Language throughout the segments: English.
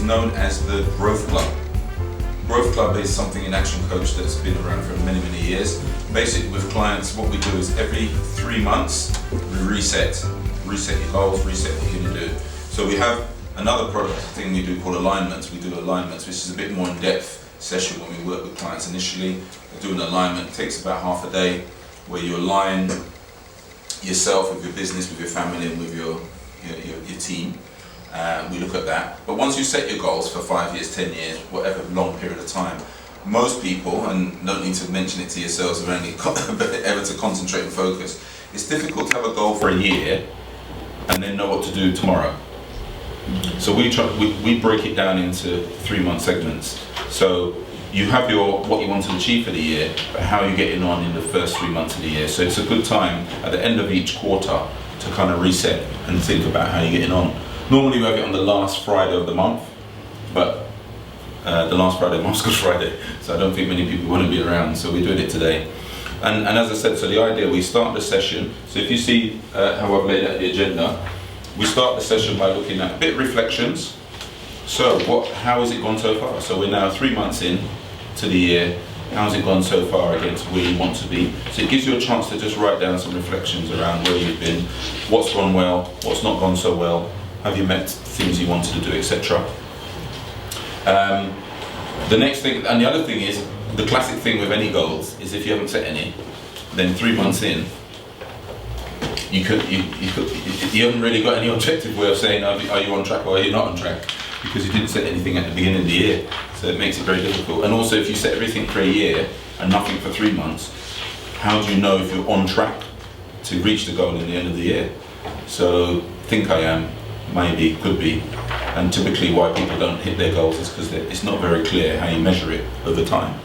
known as the Growth Club. Growth Club is something in Action Coach that's been around for many, many years. Basically with clients, what we do is every 3 months, we reset your goals, reset what you're gonna do. So we have another product thing we do called alignments. We do alignments, which is a bit more in-depth session when we work with clients initially. We do an alignment, it takes about half a day, where you align yourself with your business, with your family, and with your team. We look at that. But once you set your goals for 5 years, 10 years, whatever long period of time, most people, and don't need to mention it to yourselves, are only ever to concentrate and focus. It's difficult to have a goal for a year and then know what to do tomorrow. So we break it down into 3-month segments. So you have what you want to achieve for the year, but how are you getting on in the first 3 months of the year. So it's a good time at the end of each quarter to kind of reset and think about how you're getting on. Normally we have it on the last Friday of the month, but the last Friday of the month is Good Friday, so I don't think many people want to be around, so we're doing it today. And as I said, so the idea, we start the session, so if you see how I've laid out the agenda, we start the session by looking at a bit of reflections. So how has it gone so far? So we're now 3 months in to the year. How's it gone so far against where you want to be? So it gives you a chance to just write down some reflections around where you've been, what's gone well, what's not gone so well, have you met things you wanted to do, etc. The next thing, and the other thing is, the classic thing with any goals is if you haven't set any, then 3 months in, you haven't really got any objective way of saying are you on track or are you not on track, because you didn't set anything at the beginning of the year, so it makes it very difficult. And also if you set everything for a year and nothing for 3 months, how do you know if you're on track to reach the goal in the end of the year? So think I am, maybe, could be, and typically why people don't hit their goals is because it's not very clear how you measure it over time.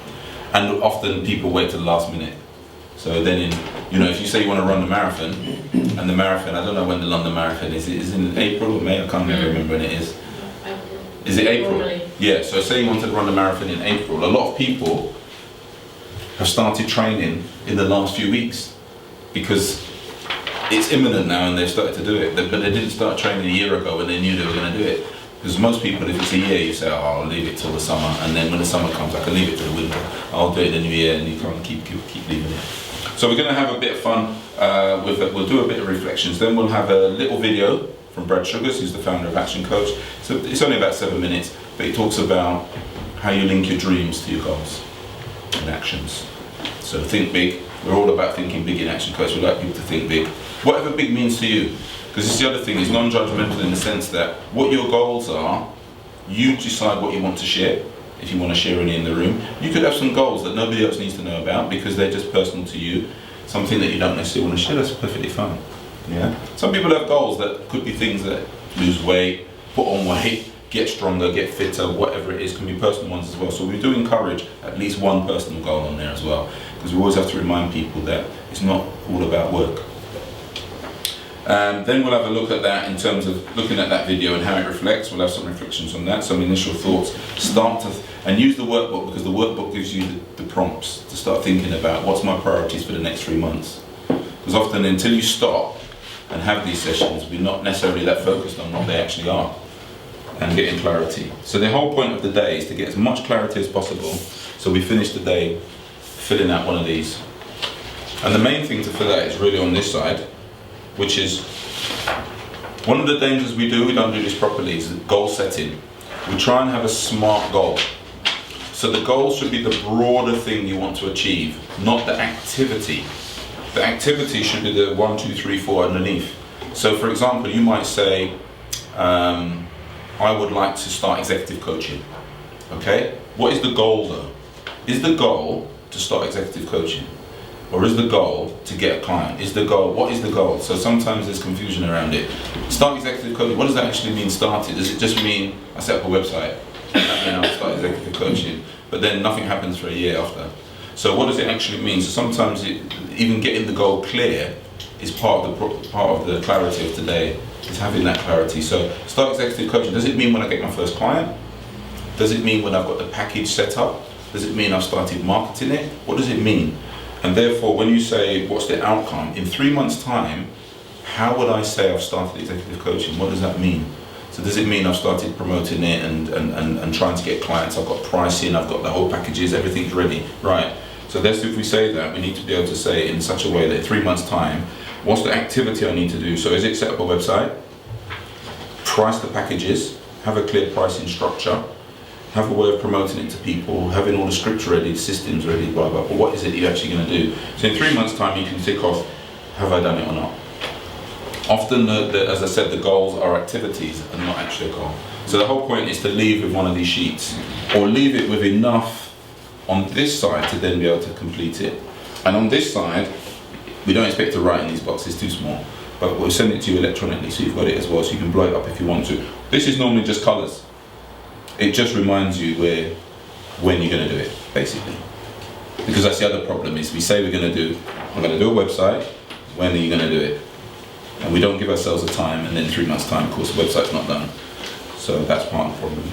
And often people wait to the last minute. So then if you say you want to run the marathon, and the marathon, I don't know when the London Marathon is, it in April or May, I can't remember when it is. Is it April? Yeah, so say you wanted to run the marathon in April. A lot of people have started training in the last few weeks because it's imminent now and they've started to do it, but they didn't start training a year ago when they knew they were going to do it. Because most people, if it's a year, you say, oh, I'll leave it till the summer, and then when the summer comes, I can leave it to the winter. I'll do it in the new year, and you can't keep leaving it. So we're going to have a bit of fun with it. We'll do a bit of reflections. Then we'll have a little video from Brad Sugars, who's the founder of Action Coach. So it's only about 7 minutes, but it talks about how you link your dreams to your goals and actions. So think big. We're all about thinking big in Action Coach. We like people to think big. Whatever big means to you. Because this is the other thing, it's non-judgmental in the sense that what your goals are, you decide what you want to share, if you want to share any in the room. You could have some goals that nobody else needs to know about because they're just personal to you, something that you don't necessarily want to share, that's perfectly fine. Yeah. Some people have goals that could be things that lose weight, put on weight, get stronger, get fitter, whatever it is, can be personal ones as well. So we do encourage at least one personal goal on there as well, because we always have to remind people that it's not all about work. Then we'll have a look at that in terms of looking at that video and how it reflects. We'll have some reflections on that, some initial thoughts. And use the workbook, because the workbook gives you the prompts to start thinking about what's my priorities for the next 3 months. Because often until you stop and have these sessions, we're not necessarily that focused on what they actually are and getting clarity. So the whole point of the day is to get as much clarity as possible, so we finish the day filling out one of these. And the main thing to fill out is really on this side, which is one of the dangers we don't do this properly, is goal setting. We try and have a SMART goal. So the goal should be the broader thing you want to achieve, not the activity. The activity should be the 1, 2, 3, 4 underneath. So for example, you might say, I would like to start executive coaching. Okay? What is the goal though? Is the goal to start executive coaching? Or is the goal to get a client? What is the goal? So sometimes there's confusion around it. Start executive coaching, what does that actually mean, started? Does it just mean I set up a website and I'll start executive coaching, but then nothing happens for a year after? So what does it actually mean? So sometimes even getting the goal clear is part of the clarity of today, is having that clarity. So start executive coaching, does it mean when I get my first client? Does it mean when I've got the package set up? Does it mean I've started marketing it? What does it mean? And therefore, when you say, what's the outcome? In 3 months' time, how would I say I've started executive coaching? What does that mean? So does it mean I've started promoting it and trying to get clients? I've got pricing, I've got the whole packages, everything's ready, right? So that's if we say that, we need to be able to say it in such a way that in 3 months' time, what's the activity I need to do? So is it set up a website, price the packages, have a clear pricing structure, have a way of promoting it to people, having all the scripts ready, systems ready, blah, blah, but what is it you're actually going to do? So in 3 months' time, you can tick off, have I done it or not? Often, as I said, the goals are activities and not actually a goal. So the whole point is to leave with one of these sheets, or leave it with enough on this side to then be able to complete it. And on this side, we don't expect to write in these boxes, too small, but we'll send it to you electronically so you've got it as well, so you can blow it up if you want to. This is normally just colours. It just reminds you when you're going to do it, basically. Because that's the other problem is we say I'm going to do a website, when are you going to do it? And we don't give ourselves a time, and then 3 months' time, of course, the website's not done. So that's part of the problem.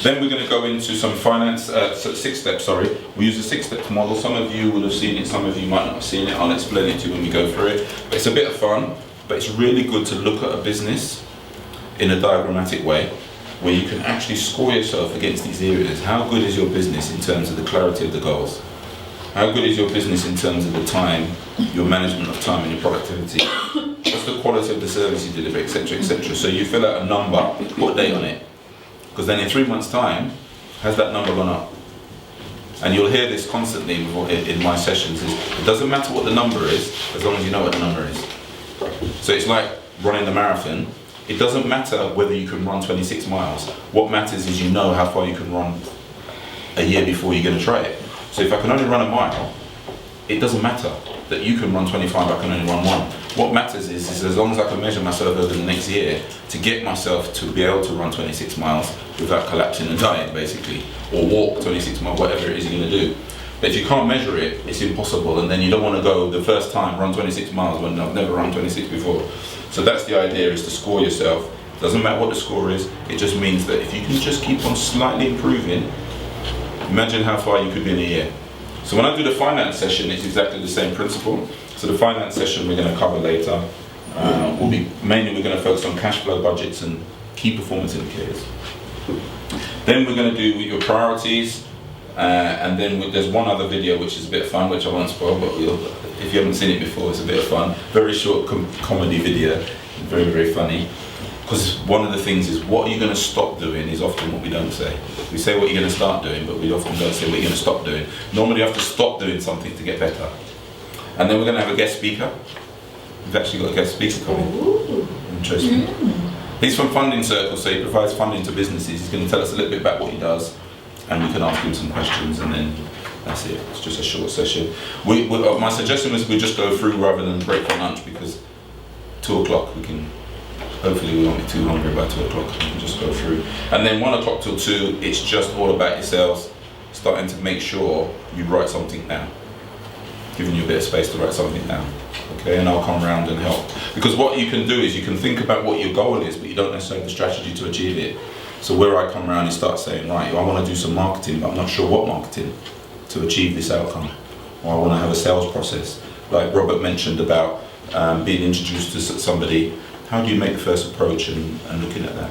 Then we're going to go into some finance, 6 steps, sorry. We use a 6-step model. Some of you will have seen it, some of you might not have seen it. I'll explain it to you when we go through it. But it's a bit of fun, but it's really good to look at a business in a diagrammatic way, where you can actually score yourself against these areas. How good is your business in terms of the clarity of the goals? How good is your business in terms of the time, your management of time and your productivity? What's the quality of the service you deliver, etc., etc. So you fill out a number, put a date on it. Because then in 3 months' time, has that number gone up? And you'll hear this constantly in my sessions, is it doesn't matter what the number is, as long as you know what the number is. So it's like running the marathon. It doesn't matter whether you can run 26 miles. What matters is you know how far you can run a year before you're going to try it. So if I can only run a mile, it doesn't matter that you can run 25, I can only run 1. What matters is as long as I can measure myself over the next year to get myself to be able to run 26 miles without collapsing and dying, basically, or walk 26 miles, whatever it is you're going to do. But if you can't measure it, it's impossible, and then you don't want to go the first time run 26 miles when I've never run 26 before. So that's the idea, is to score yourself. Doesn't matter what the score is, it just means that if you can just keep on slightly improving, imagine how far you could be in a year. So when I do the finance session, it's exactly the same principle. So the finance session we're going to cover later. We're going to focus on cash flow budgets and key performance indicators. Then we're going to do your priorities, and then there's one other video which is a bit of fun, which I won't spoil, but if you haven't seen it before, it's a bit of fun. Very short comedy video, very, very funny. Because one of the things is, what are you going to stop doing is often what we don't say. We say what you're going to start doing, but we often don't say what you're going to stop doing. Normally you have to stop doing something to get better. And then we're going to have a guest speaker. We've actually got a guest speaker coming. Ooh. Interesting. He's from Funding Circle, so he provides funding to businesses. He's going to tell us a little bit about what he does, and we can ask him some questions, and then that's it. It's just a short session. My suggestion is we just go through rather than break for lunch, because 2 o'clock we can... Hopefully we won't be too hungry by 2 o'clock, we can just go through. And then 1 o'clock till 2, it's just all about yourselves, starting to make sure you write something down. Giving you a bit of space to write something down. Okay, and I'll come around and help. Because what you can do is you can think about what your goal is, but you don't necessarily have the strategy to achieve it. So where I come around and start saying, right, I want to do some marketing, but I'm not sure what marketing to achieve this outcome. Or I want to have a sales process. Like Robert mentioned about being introduced to somebody. How do you make the first approach and looking at that?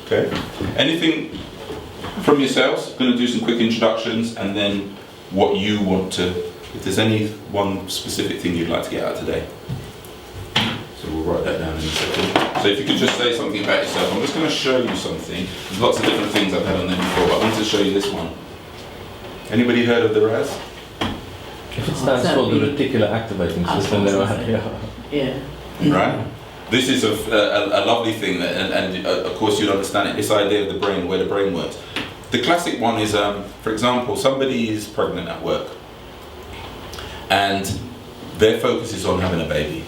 Okay. Anything from yourselves? Going to do some quick introductions, and then what you want to, if there's any one specific thing you'd like to get out today. So we'll write that down in a second. So if you could just say something about yourself. I'm just going to show you something. There's lots of different things I've had on there before, but I wanted to show you this one. Anybody heard of the RAS? If it stands for the reticular activating system, then yeah. Right? This is a lovely thing, and of course you'll understand it, this idea of the brain, where the brain works. The classic one is, for example, somebody is pregnant at work, and their focus is on having a baby.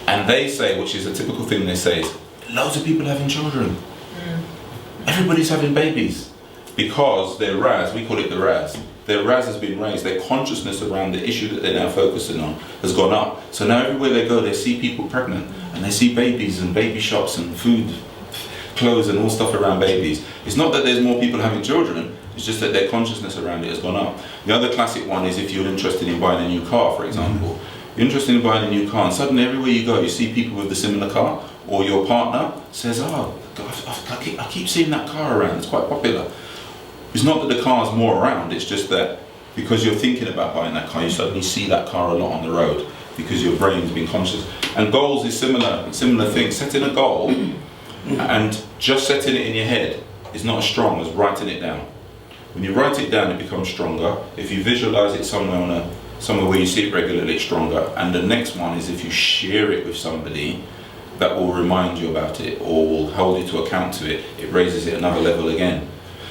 And they say, which is a typical thing they say, is, loads of people having children. Everybody's having babies. Because their RAS, we call it the RAS, their RAS has been raised, their consciousness around the issue that they're now focusing on has gone up. So now everywhere they go, they see people pregnant, and they see babies and baby shops and food, clothes and all stuff around babies. It's not that there's more people having children, it's just that their consciousness around it has gone up. The other classic one is if you're interested in buying a new car, for example. You're interested in buying a new car, and suddenly everywhere you go, you see people with a similar car, or your partner says, oh, I keep seeing that car around, it's quite popular. It's not that the car's more around, it's just that because you're thinking about buying that car, you suddenly see that car a lot on the road because your brain's been conscious. And goals is similar thing. Setting a goal and just setting it in your head is not as strong as writing it down. When you write it down, it becomes stronger. If you visualize it somewhere where you see it regularly, it's stronger. And the next one is if you share it with somebody that will remind you about it or will hold you to account to it, it raises it another level again.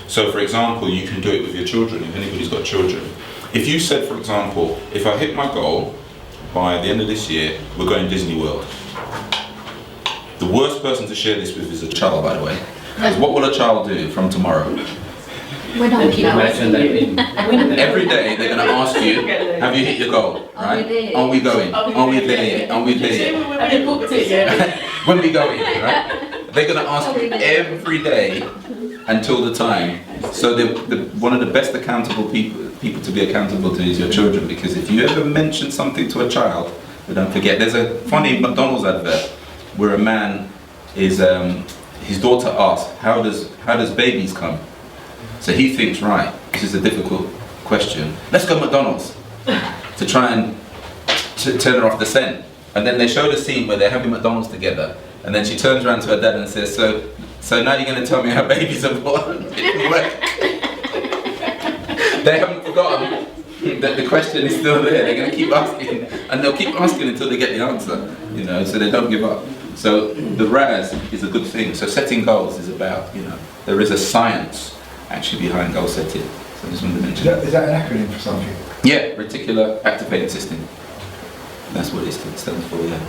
So for example, you can do it with your children, if anybody's got children. If you said, for example, if I hit my goal by the end of this year, we're going Disney World. The worst person to share this with is a child, by the way. Because what will a child do from tomorrow? When I keep Imagine that Every day they're going to ask you, have you hit your goal? Right? Are we going? Are we there yet? Are we there yet? Have you booked it yet? When we going, right? They're going to ask you every day until the time. So one of the best accountable people to be accountable to is your children, because if you ever mention something to a child, they don't forget. There's a funny McDonald's advert where a man is his daughter asked, how does babies come? So he thinks, right, this is a difficult question. Let's go McDonald's to try and turn her off the scent. And then they show the scene where they're having McDonald's together, and then she turns around to her dad and says, so now you're going to tell me how babies are born? It didn't work. They haven't forgotten that the question is still there. They're going to keep asking, and they'll keep asking until they get the answer, so they don't give up. So the RAS is a good thing. So setting goals is about, there is a science actually behind goal setting. So I just wanted to mention that. Is that an acronym for something? Yeah, reticular activating system. That's what it stands for, yeah.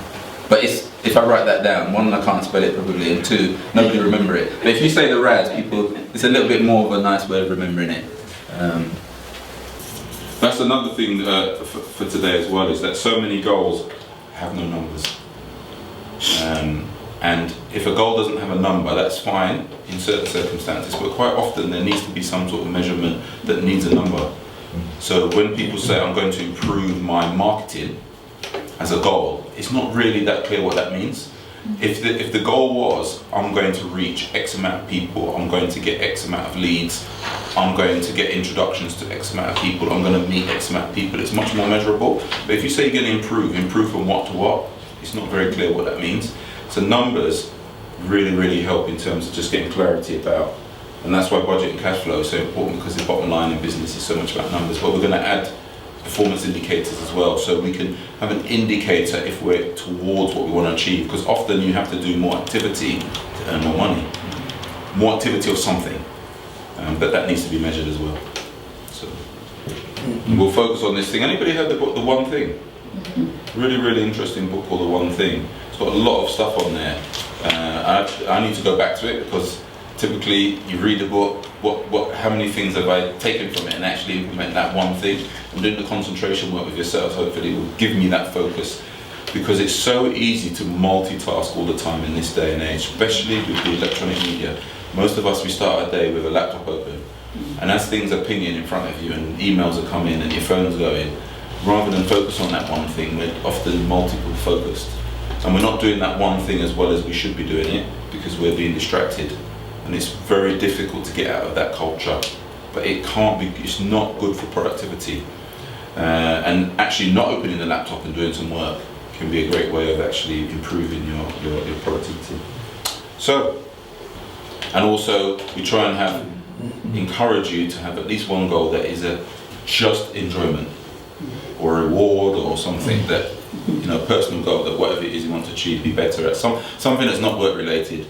But if I write that down, one, I can't spell it probably, and two, nobody remember it. But if you say the RAS, it's a little bit more of a nice way of remembering it. That's another thing for today as well, is that so many goals have no numbers. And if a goal doesn't have a number, that's fine in certain circumstances, but quite often there needs to be some sort of measurement that needs a number. So when people say, I'm going to improve my marketing as a goal, it's not really that clear what that means. If the goal was, I'm going to reach X amount of people, I'm going to get X amount of leads, I'm going to get introductions to X amount of people, I'm going to meet X amount of people, it's much more measurable. But if you say you're going to improve from what to what, it's not very clear what that means. So numbers really help in terms of just getting clarity about, and that's why budget and cash flow is so important, because the bottom line in business is so much about numbers. But we're going to add performance indicators as well, so we can have an indicator if we're towards what we want to achieve, because often you have to do more activity to earn more money, more activity of something, but that needs to be measured as well. So we'll focus on this thing. Anybody heard the book The One Thing? Really interesting book called The One Thing. It's got a lot of stuff on there. I need to go back to it, because typically you read a book, how many things have I taken from it and actually implement that one thing, and doing the concentration work with yourself, hopefully will give me that focus, because it's so easy to multitask all the time in this day and age, especially with the electronic media. Most of us, we start our day with a laptop open, and as things are pinging in front of you and emails are coming and your phone's going, rather than focus on that one thing, we're often multiple focused. And we're not doing that one thing as well as we should be doing it, because we're being distracted. And it's very difficult to get out of that culture. But it's not good for productivity. And actually not opening the laptop and doing some work can be a great way of actually improving your productivity. So, and also we try and encourage you to have at least one goal that is a just enjoyment, or a reward, or something that, personal goal, that whatever it is you want to achieve, be better at. Something that's not work related,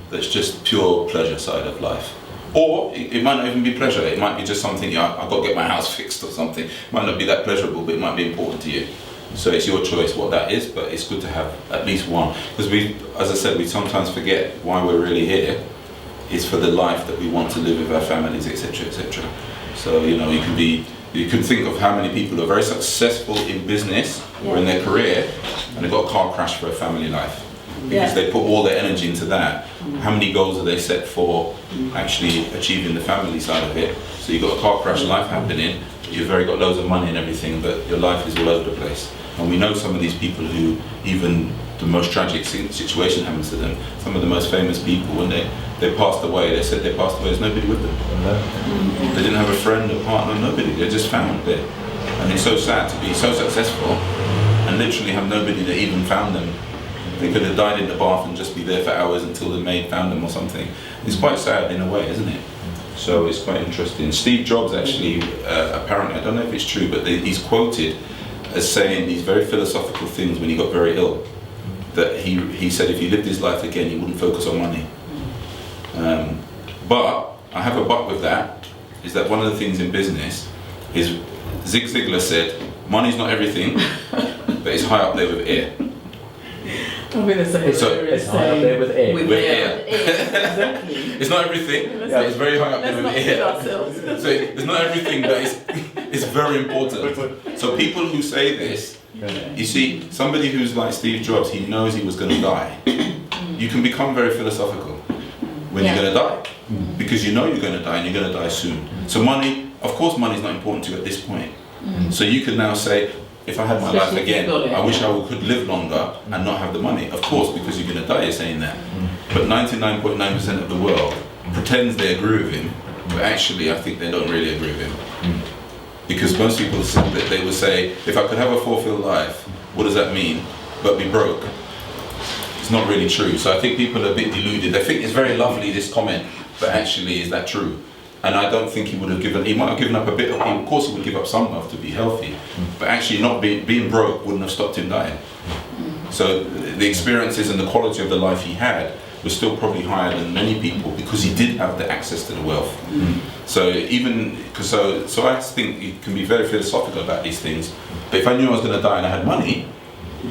that's just pure pleasure side of life. Or it might not even be pleasure, it might be just something, I've got to get my house fixed or something. It might not be that pleasurable, but it might be important to you. So it's your choice what that is, but it's good to have at least one. Because as I said, we sometimes forget why we're really here is for the life that we want to live with our families, etc., etc. So, you can think of how many people are very successful in business or in their career, and they've got a car crash for a family life. Because they put all their energy into that. How many goals are they set for actually achieving the family side of it? So you've got a car crash, life happening, you've very got loads of money and everything, but your life is all over the place. And we know some of these people who even the most tragic situation happens to them. Some of the most famous people, when they passed away, they said they passed away, there's nobody with them. They didn't have a friend, a partner, nobody. They're just found there. And it's so sad to be so successful and literally have nobody that even found them. They could have died in the bath and just be there for hours until the maid found them or something. It's quite sad in a way, isn't it? So it's quite interesting. Steve Jobs actually, apparently, I don't know if it's true, but he's quoted as saying these very philosophical things when he got very ill. That he said if he lived his life again, he wouldn't focus on money. But I have a but with that, is that one of the things in business is Zig Ziglar said, money's not everything, but it's high up there with air. I'm going to say It's high up there with air. With air. Exactly. It's not everything, but it's very high up there with air. Ourselves. So it's not everything, but it's very important. So people who say this, you see, somebody who's like Steve Jobs, he knows he was going to die. You can become very philosophical when you're going to die, because you know you're going to die and you're going to die soon. So money, of course money's not important to you at this point. So you can now say, if I had my life again, I wish I could live longer and not have the money. Of course, because you're going to die, you're saying that. But 99.9% of the world pretends they agree with him, but actually I think they don't really agree with him. Because most people say that they would say, if I could have a fulfilled life, what does that mean? But be broke. It's not really true. So I think people are a bit deluded. They think it's very lovely, this comment, but actually, is that true? And I don't think he would have given, he might have given up a bit of course he would give up some wealth to be healthy, but actually not being broke wouldn't have stopped him dying. So the experiences and the quality of the life he had was still probably higher than many people because he did have the access to the wealth. So even, so I think you can be very philosophical about these things, but if I knew I was going to die and I had money,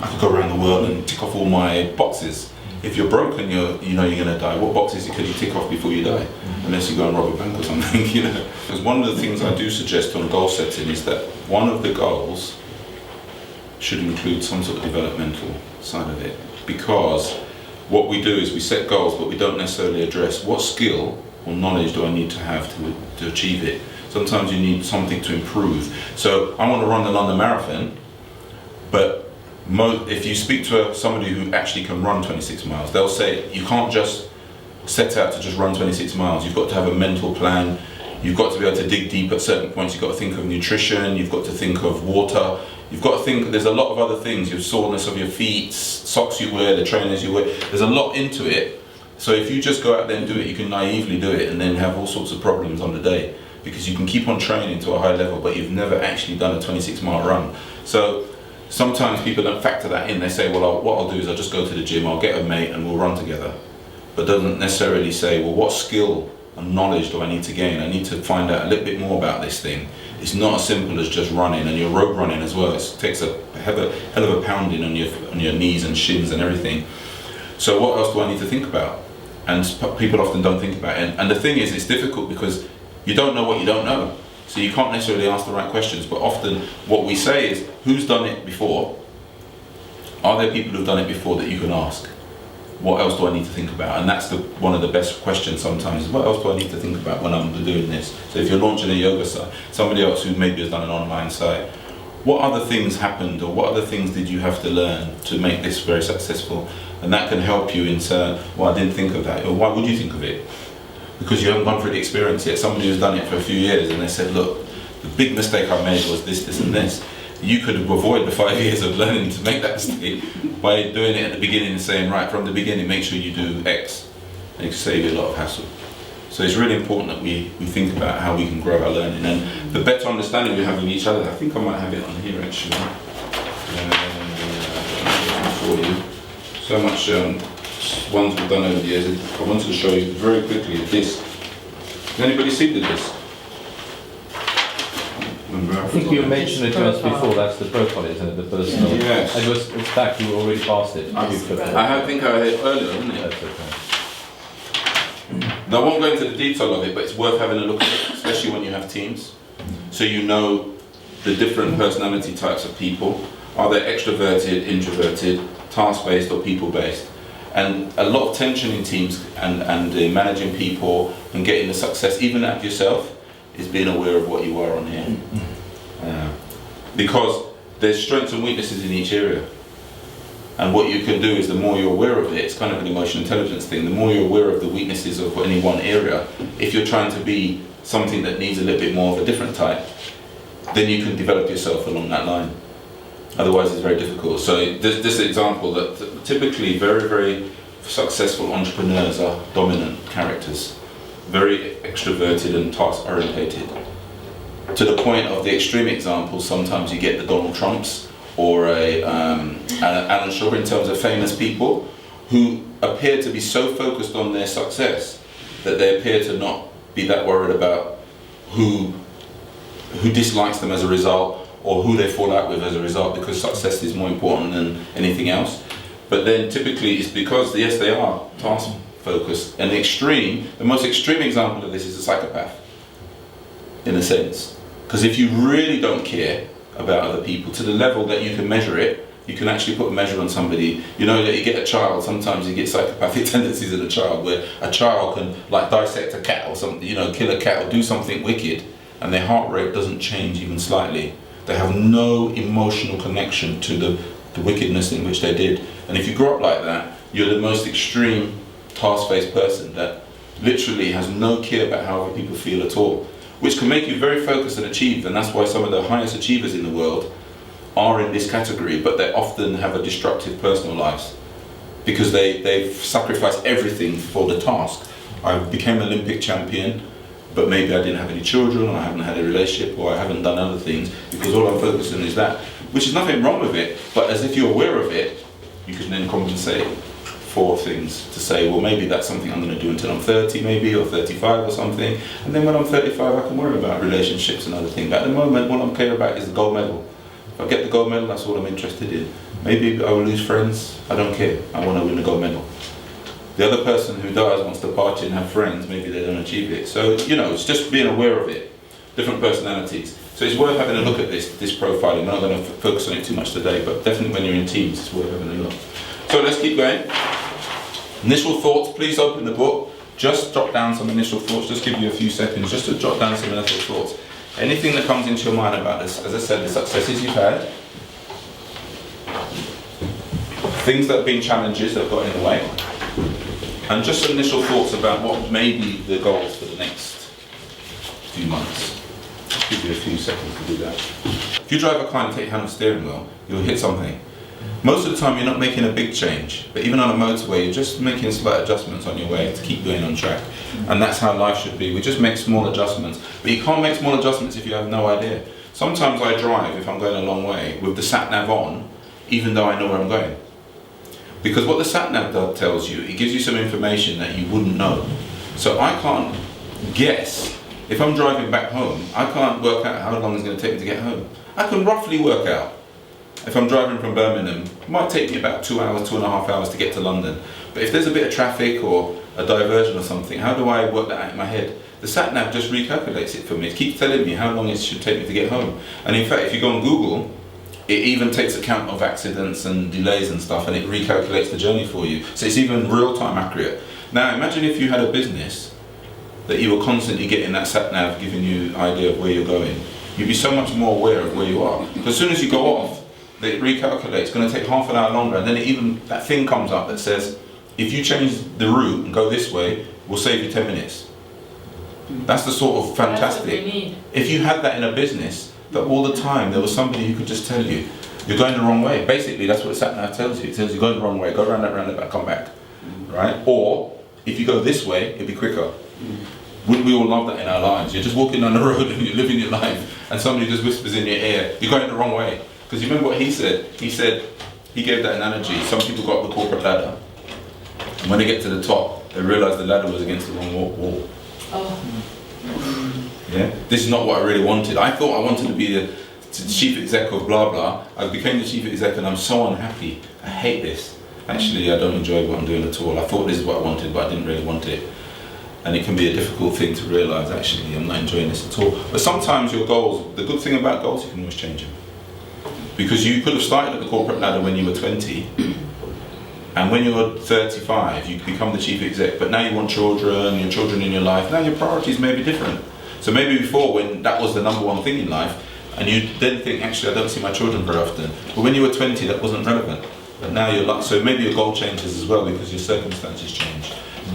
I could go around the world and tick off all my boxes. If you're broke and you know you're going to die, what boxes could you tick off before you die? Unless you go and rob a bank or something, you know. Because one of the things I do suggest on goal setting is that one of the goals should include some sort of developmental side of it. Because what we do is we set goals, but we don't necessarily address what skill or knowledge do I need to have to achieve it. Sometimes you need something to improve. So I want to run the London Marathon, but if you speak to somebody who actually can run 26 miles, they'll say you can't just set out to just run 26 miles. You've got to have a mental plan. You've got to be able to dig deep at certain points. You've got to think of nutrition. You've got to think of water. You've got to think, there's a lot of other things, your soreness of your feet, socks you wear, the trainers you wear. There's a lot into it. So if you just go out there and do it, you can naively do it and then have all sorts of problems on the day, because you can keep on training to a high level, but you've never actually done a 26-mile run. So sometimes people don't factor that in. They say, well, what I'll do is I'll just go to the gym, I'll get a mate and we'll run together. But doesn't necessarily say, well, what skill and knowledge do I need to gain? I need to find out a little bit more about this thing. It's not as simple as just running, and you're road running as well. It takes a hell of a pounding on your knees and shins and everything. So what else do I need to think about? And people often don't think about it. And the thing is, it's difficult because you don't know what you don't know. So you can't necessarily ask the right questions, but often what we say is, who's done it before? Are there people who've done it before that you can ask? What else do I need to think about? And that's one of the best questions sometimes. What else do I need to think about when I'm doing this? So if you're launching a yoga site, somebody else who maybe has done an online site, what other things happened, or what other things did you have to learn to make this very successful? And that can help you in saying, well, I didn't think of that, or why would you think of it? Because you haven't gone through the experience yet. Somebody who's done it for a few years and they said, look, the big mistake I made was this, this and this. You could have avoided the 5 years of learning to make that mistake by doing it at the beginning and saying, right, from the beginning, make sure you do X. And it can save you a lot of hassle. So it's really important that we think about how we can grow our learning, and the better understanding we have of each other. I think I might have it on here actually. For you. So much ones we've done over the years. I wanted to show you very quickly this. Can anybody see the disc? I think you mentioned it to us before. That's the profile, isn't it? The personal. Yes. It's back. You already passed it. I think I had it earlier, didn't it? That's okay. Now I won't go into the detail of it, but it's worth having a look at it, especially when you have teams. So you know the different personality types of people. Are they extroverted, introverted, task-based or people-based? And a lot of tension in teams and managing people and getting the success, even at yourself, is being aware of what you are on here. Because there's strengths and weaknesses in each area. And what you can do is the more you're aware of it, it's kind of an emotional intelligence thing, the more you're aware of the weaknesses of any one area, if you're trying to be something that needs a little bit more of a different type, then you can develop yourself along that line. Otherwise it's very difficult. So this example that typically very, very successful entrepreneurs are dominant characters, very extroverted and task orientated. To the point of the extreme example, sometimes you get the Donald Trumps or Alan Sugar in terms of famous people who appear to be so focused on their success that they appear to not be that worried about who dislikes them as a result or who they fall out with as a result, because success is more important than anything else. But then typically it's because, yes, they are task focused. And the most extreme example of this is a psychopath, in a sense. Because if you really don't care about other people to the level that you can measure it, you can actually put a measure on somebody. You know that you get a child, sometimes you get psychopathic tendencies in a child, where a child can like dissect a cat or something, you know, kill a cat or do something wicked, and their heart rate doesn't change even slightly. They have no emotional connection to the wickedness in which they did. And if you grow up like that, you're the most extreme task-based person that literally has no care about how other people feel at all, which can make you very focused and achieve. And that's why some of the highest achievers in the world are in this category, but they often have a destructive personal lives because they've sacrificed everything for the task. I became an Olympic champion, but maybe I didn't have any children, or I haven't had a relationship, or I haven't done other things, because all I'm focused on is that, which is nothing wrong with it, but as if you're aware of it, you can then compensate for things to say, well, maybe that's something I'm going to do until I'm 30 maybe, or 35 or something, and then when I'm 35 I can worry about relationships and other things. But at the moment, what I'm care about is the gold medal. If I get the gold medal, that's all I'm interested in. Maybe I will lose friends, I don't care, I want to win the gold medal. The other person who does wants to party and have friends, maybe they don't achieve it. So, you know, it's just being aware of it, different personalities. So it's worth having a look at this profiling. We're not going to focus on it too much today, but definitely when you're in teams, it's worth having a look. So let's keep going. Initial thoughts, please open the book. Just jot down some initial thoughts, just give you a few seconds just to jot down some initial thoughts. Anything that comes into your mind about this, as I said, the successes you've had, things that have been challenges that have got in the way, and just some initial thoughts about what may be the goals for the next few months. I'll give you a few seconds to do that. If you drive a car and take your hand off the steering wheel, you'll hit something. Most of the time you're not making a big change, but even on a motorway you're just making slight adjustments on your way to keep going on track. And that's how life should be. We just make small adjustments. But you can't make small adjustments if you have no idea. Sometimes I drive, if I'm going a long way, with the sat-nav on, even though I know where I'm going. Because what the sat-nav tells you, it gives you some information that you wouldn't know. So I can't guess. If I'm driving back home, I can't work out how long it's going to take me to get home. I can roughly work out. If I'm driving from Birmingham, it might take me about 2 hours, 2.5 hours to get to London. But if there's a bit of traffic or a diversion or something, how do I work that out in my head? The sat-nav just recalculates it for me. It keeps telling me how long it should take me to get home. And in fact, if you go on Google, it even takes account of accidents and delays and stuff, and it recalculates the journey for you. So it's even real-time accurate. Now imagine if you had a business that you were constantly getting that sat-nav giving you an idea of where you're going. You'd be so much more aware of where you are. Because as soon as you go off, it recalculates. It's going to take half an hour longer, and then that thing comes up that says, if you change the route and go this way, we'll save you 10 minutes. That's the sort of fantastic. That's what we need. If you had that in a business, that all the time there was somebody who could just tell you, you're going the wrong way. Basically, that's what sat-nav tells you. It tells you go the wrong way, go around that roundabout, come back, right? Or if you go this way, it'd be quicker. Wouldn't we all love that in our lives? You're just walking down the road and you're living your life, and somebody just whispers in your ear, you're going the wrong way. Because you remember what he said? He gave that analogy. Some people go up the corporate ladder, and when they get to the top, they realise the ladder was against the wrong wall. Oh. Yeah? This is not what I really wanted. I thought I wanted to be the chief exec of blah blah. I became the chief exec and I'm so unhappy. I hate this. Actually, I don't enjoy what I'm doing at all. I thought this is what I wanted, but I didn't really want it. And it can be a difficult thing to realise, actually, I'm not enjoying this at all. But sometimes your goals, the good thing about goals, you can always change them. Because you could have started at the corporate ladder when you were 20, and when you were 35, you become the chief exec, but now you want children, your children in your life, now your priorities may be different. So maybe before, when that was the number one thing in life, and you then think, actually, I don't see my children very often, but when you were 20, that wasn't relevant. But now you're like, so maybe your goal changes as well because your circumstances change.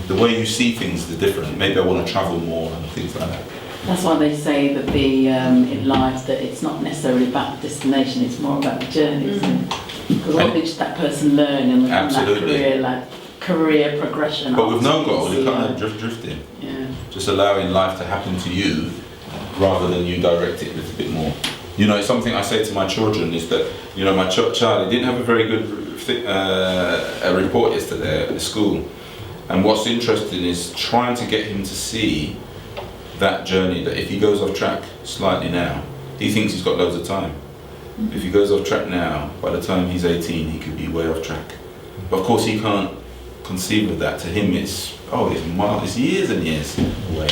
The way you see things is different. Maybe I want to travel more and things like that. That's why they say that in life that it's not necessarily about the destination, it's more about the journey, isn't it? Because what did that person learn in that career progression? But with no goal, you're kind of drifting. Yeah. Just allowing life to happen to you rather than you direct it a little bit more. You know, something I say to my children is that, you know, my child, he didn't have a very good report yesterday at school. And what's interesting is trying to get him to see that journey, that if he goes off track slightly now, he thinks he's got loads of time. If he goes off track now, by the time he's 18, he could be way off track. But of course he can't conceive of that. To him it's years and years away.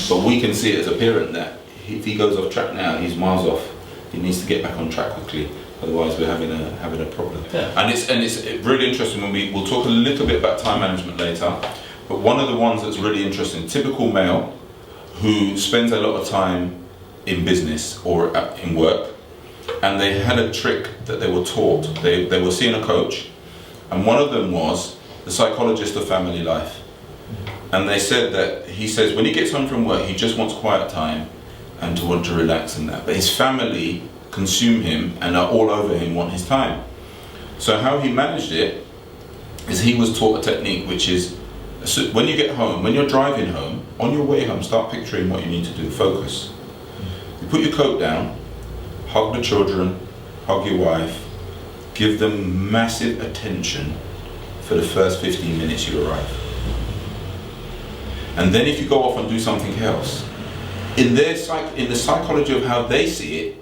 But we can see it as a parent that if he goes off track now, he's miles off. He needs to get back on track quickly. Otherwise, we're having a problem. Yeah. And it's really interesting when we'll talk a little bit about time management later. But one of the ones that's really interesting, typical male who spends a lot of time in business or in work, and they had a trick that they were taught. They were seeing a coach, and one of them was the psychologist of family life. And they said that he says when he gets home from work, he just wants quiet time and to want to relax and that. But his family consume him and are all over him, want his time. So how he managed it is he was taught a technique which is, so when you get home, when you're driving home, on your way home, start picturing what you need to do, focus. You put your coat down, hug the children, hug your wife, give them massive attention for the first 15 minutes you arrive. And then if you go off and do something else, in the psychology of how they see it,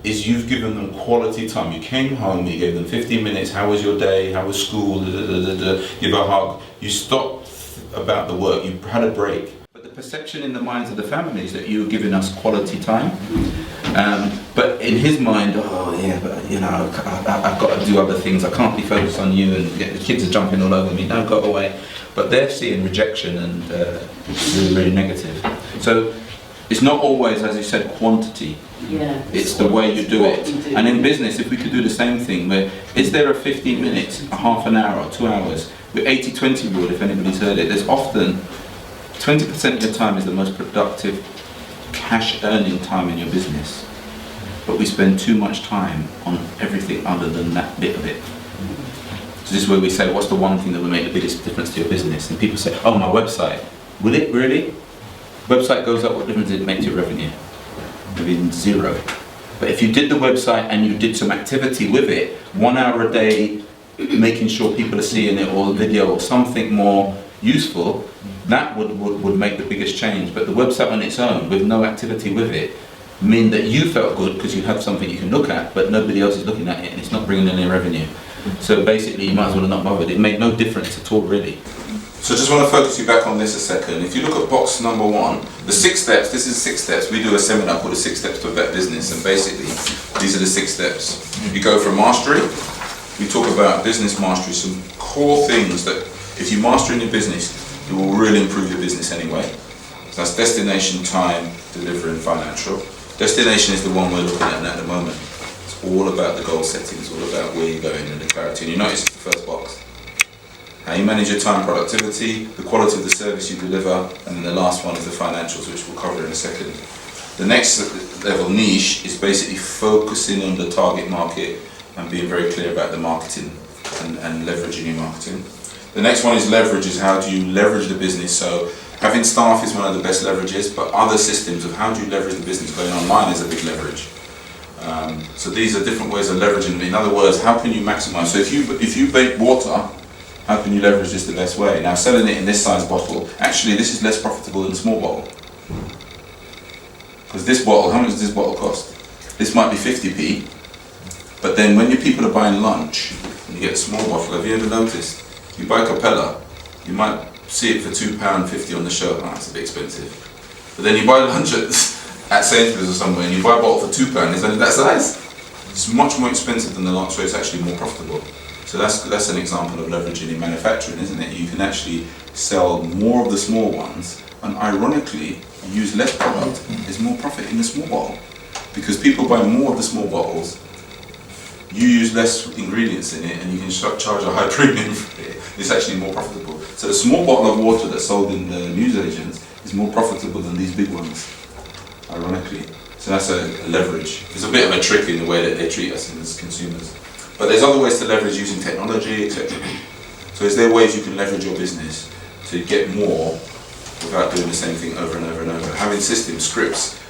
is you've given them quality time. You came home, you gave them 15 minutes, how was your day, how was school, give a hug. You stopped about the work, you had a break. But the perception in the minds of the family is that you're giving us quality time. But in his mind, oh yeah, but you know, I've got to do other things, I can't be focused on you, and the kids are jumping all over me, no, go away. But they're seeing rejection and really, really negative. So it's not always, as you said, quantity. Yeah, it's the way you do it. And in business, if we could do the same thing, where is there a 15 minutes, a half an hour, or 2 hours, with 80-20 rule, if anybody's heard it, there's often 20% of your time is the most productive cash earning time in your business. But we spend too much time on everything other than that bit of it. So this is where we say, what's the one thing that will make the biggest difference to your business? And people say, oh, my website. Will it really? Website goes up, what difference did it make to your revenue? Maybe zero. But if you did the website and you did some activity with it, 1 hour a day, making sure people are seeing it, or a video or something more useful, that would make the biggest change. But the website on its own, with no activity with it, mean that you felt good because you have something you can look at, but nobody else is looking at it and it's not bringing in any revenue. So basically you might as well have not bothered. It made no difference at all, really. So just want to focus you back on this a second. If you look at box number 1, the 6 steps, this is 6 steps. We do a seminar called the 6 steps to a better business, and basically these are the 6 steps. You go from mastery, we talk about business mastery, some core things that if you master in your business, it will really improve your business anyway. So that's destination, time, delivery and financial. Destination is the one we're looking at the moment. It's all about the goal setting, it's all about where you're going and the clarity. And you notice it's the first box. How you manage your time, productivity, the quality of the service you deliver, and then the last one is the financials, which we'll cover in a second. The next level, niche, is basically focusing on the target market and being very clear about the marketing and leveraging your marketing. The next one is leverage, is how do you leverage the business. So having staff is one of the best leverages, but other systems of how do you leverage the business. Going online is a big leverage. So these are different ways of leveraging. In other words, how can you maximize? So if you bake water, how can you leverage this the best way? Now, selling it in this size bottle, actually this is less profitable than a small bottle. Because this bottle, how much does this bottle cost? This might be 50p, but then when your people are buying lunch, and you get a small bottle, have you ever noticed? You buy Capella, you might see it for £2.50 on the shelf, oh, that's a bit expensive. But then you buy lunch at Sainsbury's or somewhere, and you buy a bottle for £2, it's only that size. It's much more expensive than the lunch, so it's actually more profitable. So that's an example of leveraging in manufacturing, isn't it? You can actually sell more of the small ones, and ironically, use less product, there's more profit in the small bottle. Because people buy more of the small bottles, you use less ingredients in it and you can charge a high premium for it. It's actually more profitable. So the small bottle of water that's sold in the newsagents is more profitable than these big ones, ironically. So that's a leverage. It's a bit of a trick in the way that they treat us as consumers. But there's other ways to leverage using technology, etc. So is there ways you can leverage your business to get more without doing the same thing over and over and over? Having systems, scripts,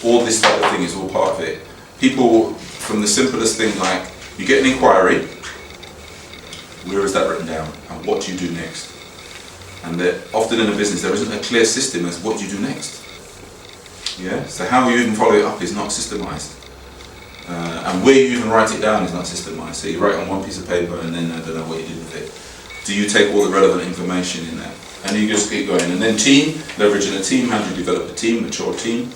all this type of thing is all part of it. People, from the simplest thing like, you get an inquiry, where is that written down? And what do you do next? And often in a business there isn't a clear system as what do you do next. Yeah? So how you even follow it up is not systemized. And where you even write it down is not systemized. So you write on one piece of paper and then I don't know what you do with it. Do you take all the relevant information in there? And you just keep going. And then team, leveraging a team, how do you develop a team, mature team?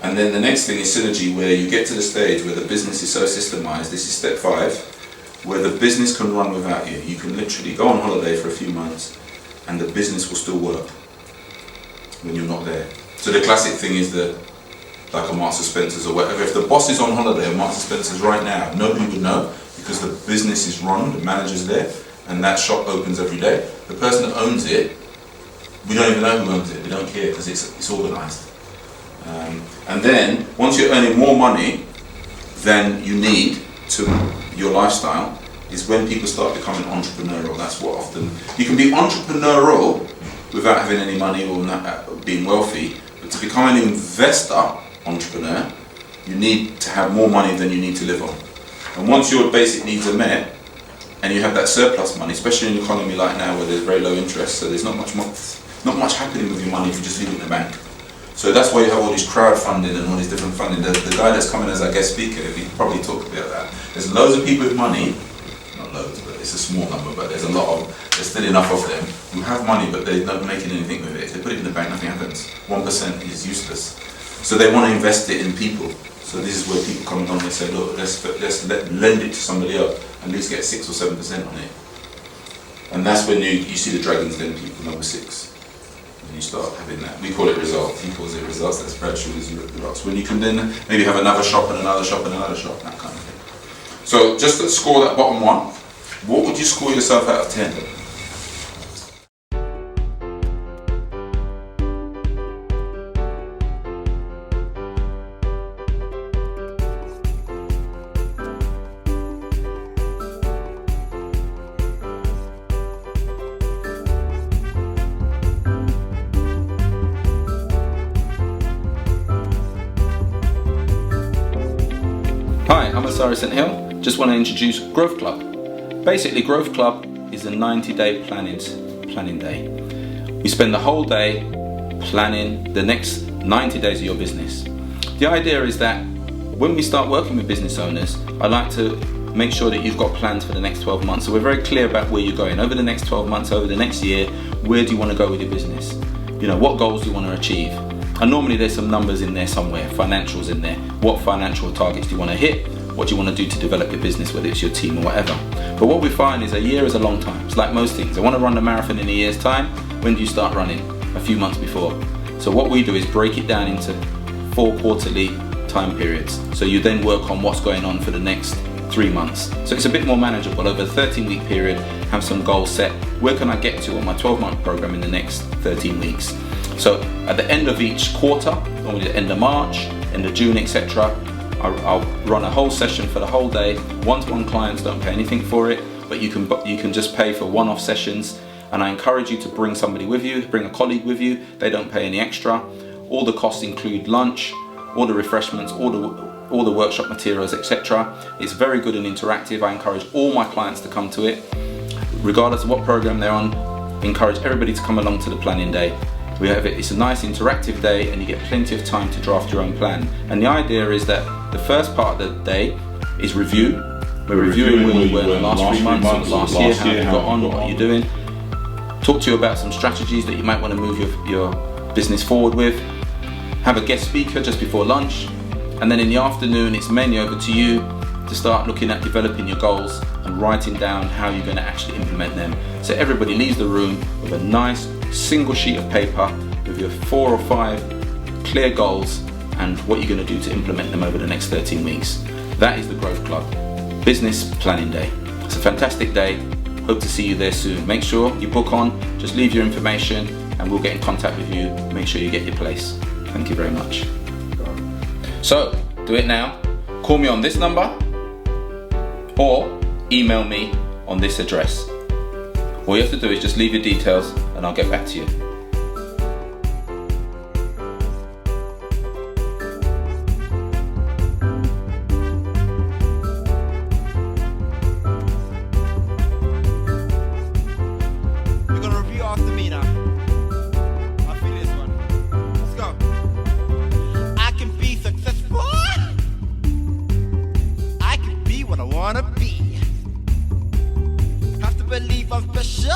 And then the next thing is synergy, where you get to the stage where the business is so systemized, this is step 5, where the business can run without you. You can literally go on holiday for a few months and the business will still work when you're not there. So the classic thing is that, like a Marks & Spencer's or whatever, if the boss is on holiday at Marks & Spencer's right now, nobody would know because the business is run, the manager's there, and that shop opens every day. The person that owns it, we don't even know who owns it, we don't care because it's organised. And then, once you're earning more money than you need to your lifestyle, is when people start becoming entrepreneurial. That's what often, you can be entrepreneurial without having any money or not being wealthy, but to become an investor entrepreneur, you need to have more money than you need to live on. And once your basic needs are met, and you have that surplus money, especially in an economy like now where there's very low interest, so there's not much happening with your money if you just leave it in the bank. So that's why you have all these crowdfunding and all these different funding. The guy that's coming as our guest speaker, he probably talked about that. There's loads of people with money, not loads, but it's a small number, but there's still enough of them who have money but they're not making anything with it. If they put it in the bank, nothing happens. 1% is useless. So they want to invest it in people. So this is where people come along and say, look, let's lend it to somebody else, at least get 6 or 7% on it. And that's when you see the Dragons Den people, number 6. And you start having that. We call it results. He calls it results. That's Bradshaw's results. When you can then maybe have another shop and another shop and another shop, that kind of thing. So just to score that bottom one, what would you score yourself out of 10? Hi, I'm Asari St Hill. Just want to introduce Growth Club. Basically, Growth Club is a 90-day planning day. We spend the whole day planning the next 90 days of your business. The idea is that when we start working with business owners, I like to make sure that you've got plans for the next 12 months. So we're very clear about where you're going. Over the next 12 months, over the next year, where do you want to go with your business? You know, what goals do you want to achieve? And normally there's some numbers in there somewhere, financials in there. What financial targets do you want to hit? What do you want to do to develop your business, whether it's your team or whatever? But what we find is a year is a long time. It's like most things. I want to run a marathon in a year's time. When do you start running? A few months before. So what we do is break it down into 4 quarterly time periods. So you then work on what's going on for the next 3 months. So it's a bit more manageable. Over a 13-week period, have some goals set. Where can I get to on my 12-month program in the next 13 weeks? So at the end of each quarter, normally the end of March, end of June, etc., I'll run a whole session for the whole day. One-to-one clients don't pay anything for it, but you can just pay for one-off sessions. And I encourage you to bring somebody with you, bring a colleague with you. They don't pay any extra. All the costs include lunch, all the refreshments, all the workshop materials, etc. It's very good and interactive. I encourage all my clients to come to it, regardless of what program they're on. Encourage everybody to come along to the planning day. It's a nice interactive day and you get plenty of time to draft your own plan. And the idea is that the first part of the day is review. We're reviewing where you were in the last 3 months or the last year, how you got on, what you're doing. Talk to you about some strategies that you might want to move your business forward with. Have a guest speaker just before lunch. And then in the afternoon, it's mainly over to you to start looking at developing your goals and writing down how you're going to actually implement them. So everybody leaves the room with a nice single sheet of paper with your 4 or 5 clear goals and what you're going to do to implement them over the next 13 weeks. That is the Growth Club. Business Planning Day. It's a fantastic day. Hope to see you there soon. Make sure you book on, just leave your information and we'll get in contact with you. Make sure you get your place. Thank you very much. So, do it now. Call me on this number or email me on this address. All you have to do is just leave your details and I'll get back to you. We're gonna review after me now. I feel this one. Let's go. I can be successful. I can be what I wanna be. Have to believe I'm special.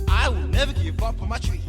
I will never give up on my dreams.